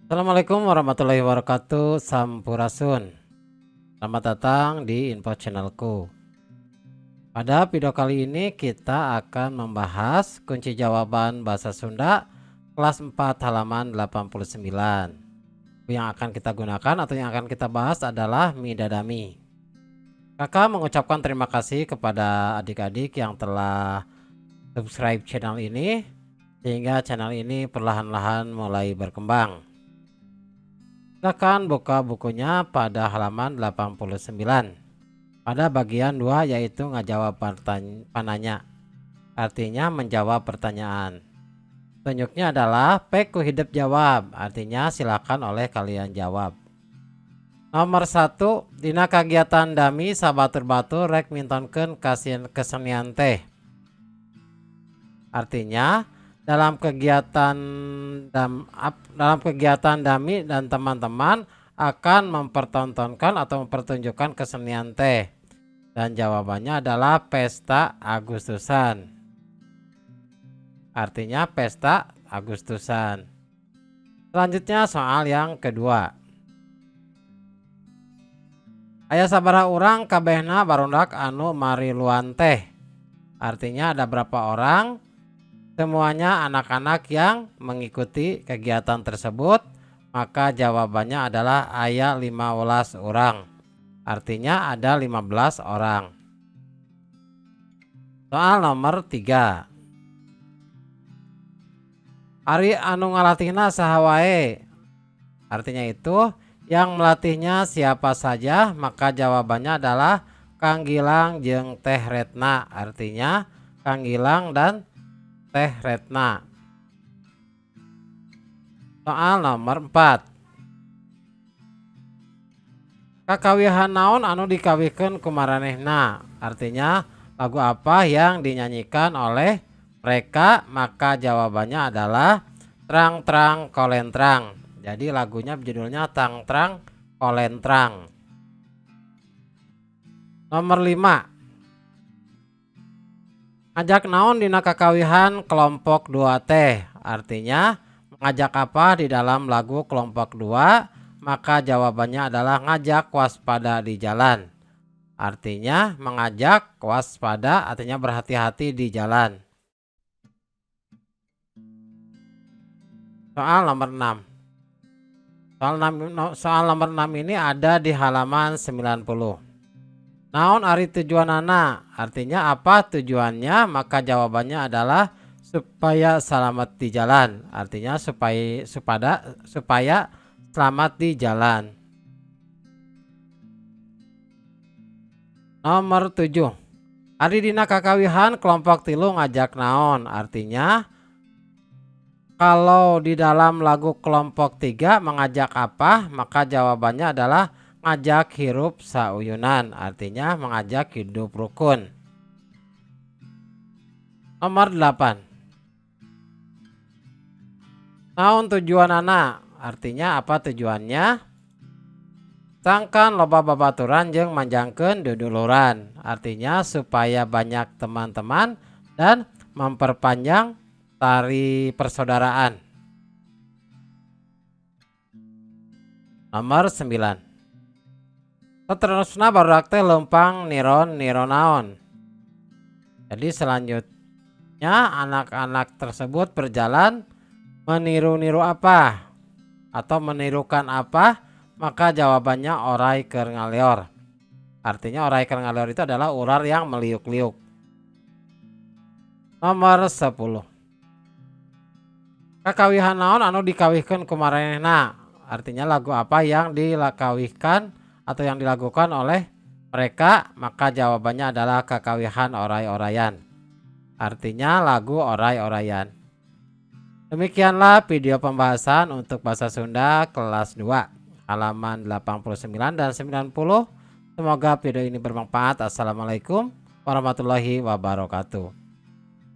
Assalamualaikum warahmatullahi wabarakatuh. Sampurasun. Selamat datang di info channelku. Pada video kali ini kita akan membahas kunci jawaban bahasa Sunda kelas 4 halaman 89. Yang akan kita gunakan atau yang akan kita bahas adalah midadami. Kakak mengucapkan terima kasih kepada adik-adik yang telah subscribe channel ini sehingga channel ini perlahan-lahan mulai berkembang. Silakan buka bukunya pada halaman 89 pada bagian 2, yaitu ngejawab pananya, artinya menjawab pertanyaan. Tunjuknya adalah peku hidup jawab, artinya silakan oleh kalian jawab. Nomor 1, dina kagiatan dami sabatur-batur rek mintonkeun kesenian teh. Artinya dalam kegiatan Dami dan teman-teman akan mempertontonkan atau mempertunjukkan kesenian teh, dan jawabannya adalah pesta Agustusan. Artinya pesta Agustusan. Selanjutnya soal yang kedua. Aya sabaraha urang kabehna barondak anu mariluan teh. Artinya ada berapa orang? Semuanya anak-anak yang mengikuti kegiatan tersebut, maka jawabannya adalah aya 15 orang. Artinya ada 15 orang. Soal nomor 3. Ari anu ngalatihna saha wae. Artinya itu yang melatihnya siapa saja, maka jawabannya adalah Kang Gilang jeung Teh Retna. Artinya Kang Gilang dan Teh Retna. Soal nomor 4. Kakawihan naon anu dikawihkeun ku maranehna. Artinya lagu apa yang dinyanyikan oleh mereka, maka jawabannya adalah Trang Trang Kolentrang. Jadi lagunya judulnya Trang Trang Kolentrang. Nomor 5. Ngajak naon dina kakawihan kelompok 2 teh. Artinya mengajak apa di dalam lagu kelompok 2, maka jawabannya adalah ngajak waspada di jalan. Artinya mengajak waspada, artinya berhati-hati di jalan. Soal nomor 6. Soal nomor 6 ini ada di halaman 90. Naon ari tujuanana, artinya apa tujuannya, maka jawabannya adalah supaya selamat di jalan. Artinya supaya selamat di jalan. Nomor 7. Ari dina kakawihan kelompok 3 ngajak naon. Artinya kalau di dalam lagu kelompok 3 mengajak apa, maka jawabannya adalah ngajak hirup sauyunan. Artinya mengajak hidup rukun. Nomor 8. Naon tujuanana, artinya apa tujuannya? Sangkan loba babaturan jeung manjangkeun duduluran. Artinya supaya banyak teman-teman dan memperpanjang tari persaudaraan. Nomor 9. Saterusna barudak teh lempang niron naon. Jadi selanjutnya anak-anak tersebut berjalan meniru-niru apa atau menirukan apa, maka jawabannya orai keur ngalior. Artinya orai keur ngalior itu adalah ular yang meliuk-liuk. Nomor 10. Kakawihan naon anu dikawihkeun ku maranehna. Artinya lagu apa yang dilakawihkan atau yang dilakukan oleh mereka, maka jawabannya adalah kakawihan orai-orayan. Artinya lagu orai-orayan. Demikianlah video pembahasan untuk bahasa Sunda kelas 2 halaman 89 dan 90. Semoga video ini bermanfaat. Assalamualaikum warahmatullahi wabarakatuh.